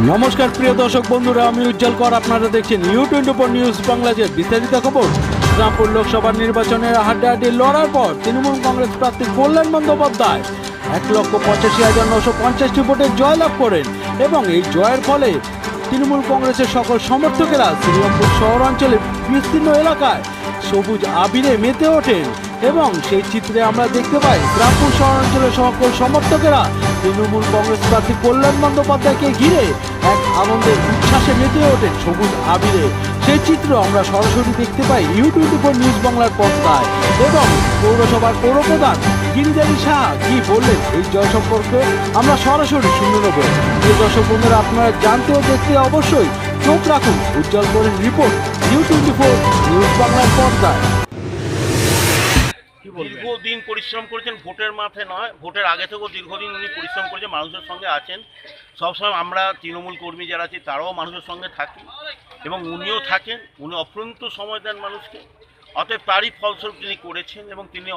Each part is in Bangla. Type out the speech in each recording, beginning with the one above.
নমস্কার প্রিয় দর্শক বন্ধুরা, আমি উজ্জ্বল কর। আপনারা দেখছেন U24 নিউজ বাংলাদেশের বিস্তারিত খবর। শ্রীরামপুর লোকসভা নির্বাচনের হাড্ডাহাড্ডি লড়ার পর তৃণমূল কংগ্রেস প্রার্থী কল্যাণ বন্দ্যোপাধ্যায় 1,85,950টি ভোটে জয়লাভ করেন এবং এই জয়ের ফলে তৃণমূল কংগ্রেসের সকল সমর্থকেরা শ্রীরামপুর শহরাঞ্চলের বিস্তীর্ণ এলাকায় সবুজ আবিরে মেতে ওঠেন এবং সেই চিত্রে আমরা দেখতে পাই শ্রীরামপুর শহরাঞ্চলের সকল সমর্থকেরা তৃণমূল কংগ্রেস প্রার্থী কল্যাণ বন্দ্যোপাধ্যায়কে ঘিরে এক আনন্দের উচ্ছ্বাসে মেতে ওঠেন সবুজ আবিরে। সেই চিত্র আমরা সরাসরি দেখতে পাই U24 নিউজ বাংলার পর্দায়। এবং পৌরসভার পৌরপ্রধান গিরিজারি সাহা কি বললেন এই জয় সম্পর্কে আমরা সরাসরি শুনে নেব। এই দর্শক বন্ধুরা, আপনারা জানতে ও দেখতে অবশ্যই চোখ রাখুন উজ্জ্বল করেন রিপোর্ট U24 নিউজ বাংলার পর্দায়। দীর্ঘদিন পরিশ্রম করেছেন, ভোটের মাঠে নয়, ভোটের আগে থেকেও দীর্ঘদিন উনি পরিশ্রম করেছেন, মানুষের সঙ্গে আছেন। সবসময় আমরা তৃণমূল কর্মী যারা আছি তারাও মানুষের সঙ্গে থাকি এবং উনিও থাকেন। উনি অফুরন্ত সময় দেন মানুষকে, অতএব তারই ফলস্বরূপ তিনি করেছেন এবং তিনি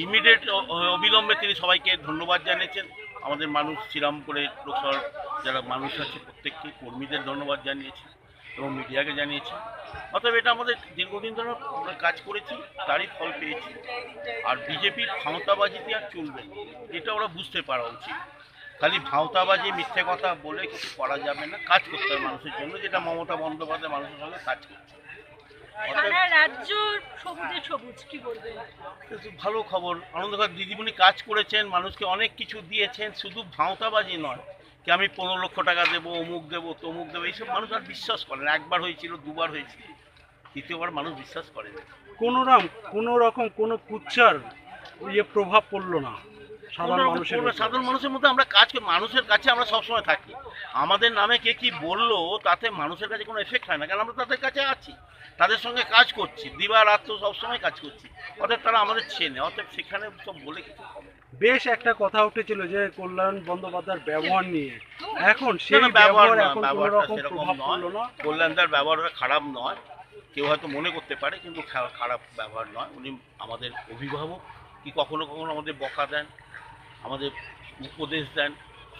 ইমিডিয়েট অবিলম্বে তিনি সবাইকে ধন্যবাদ জানিয়েছেন। আমাদের মানুষ শ্রীরামপুরের লোকসভার যারা মানুষ আছে প্রত্যেককে কর্মীদের ধন্যবাদ জানিয়েছেন এবং মিডিয়াকে জানিয়েছি। অতএব এটা আমাদের দীর্ঘদিন ধরে আমরা কাজ করেছি, তারই ফল পেয়েছি। আর বিজেপির ভাঁওতাবাজিতে আর চলবে না, এটা ওরা বুঝতে পারা উচিত। খালি ভাঁওতাবাজি মিথ্যে কথা বলে কিছু করা যাবে না, কাজ করতে হবে মানুষের জন্য, যেটা মমতা বন্দ্যোপাধ্যায় মানুষের সঙ্গে কাজ করছে। ভালো খবর, আনন্দকর। দিদিমণি কাজ করেছেন, মানুষকে অনেক কিছু দিয়েছেন, শুধু ভাঁওতাবাজি নয় কি আমি 15 লক্ষ টাকা দেবো, অমুক দেবো, তমুক দেবো, এইসব মানুষ আর বিশ্বাস করে না। একবার হয়েছিল, দুবার হয়েছিল, তৃতীয়বার মানুষ বিশ্বাস করে না। কোনো রকম কোনো কুচ্ছার প্রভাব পড়লো না সাধারণ মানুষের মধ্যে। আমরা কাজ করি, মানুষের কাছে আমরা সবসময় থাকি। আমাদের নামে কে কি বললো তাতে মানুষের কাছে কোনো এফেক্ট হয় না, কারণ আমরা তাদের কাছে আছি, তাদের সঙ্গে কাজ করছি, দিবা রাত্র সবসময় কাজ করছি। অতএব তারা আমাদের চেনে, অতএব সেখানে সব বলে কিছু হবে। বেশ একটা কথা উঠেছিল যে কল্যাণ বন্দ্যোপাধ্যায়ের ব্যবহার নিয়ে, এখন সেই ব্যবহারটা সেরকম নয়। কল্যাণদার ব্যবহারটা খারাপ নয়, কেউ হয়তো মনে করতে পারে, কিন্তু খারাপ ব্যবহার নয়। উনি আমাদের অভিভাবক, কি কখনো কখনো আমাদের বকা দেন, আমাদের উপদেশ দেন,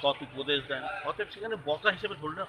সৎ উপদেশ দেন। অতএব সেখানে বকা হিসেবে ধরলে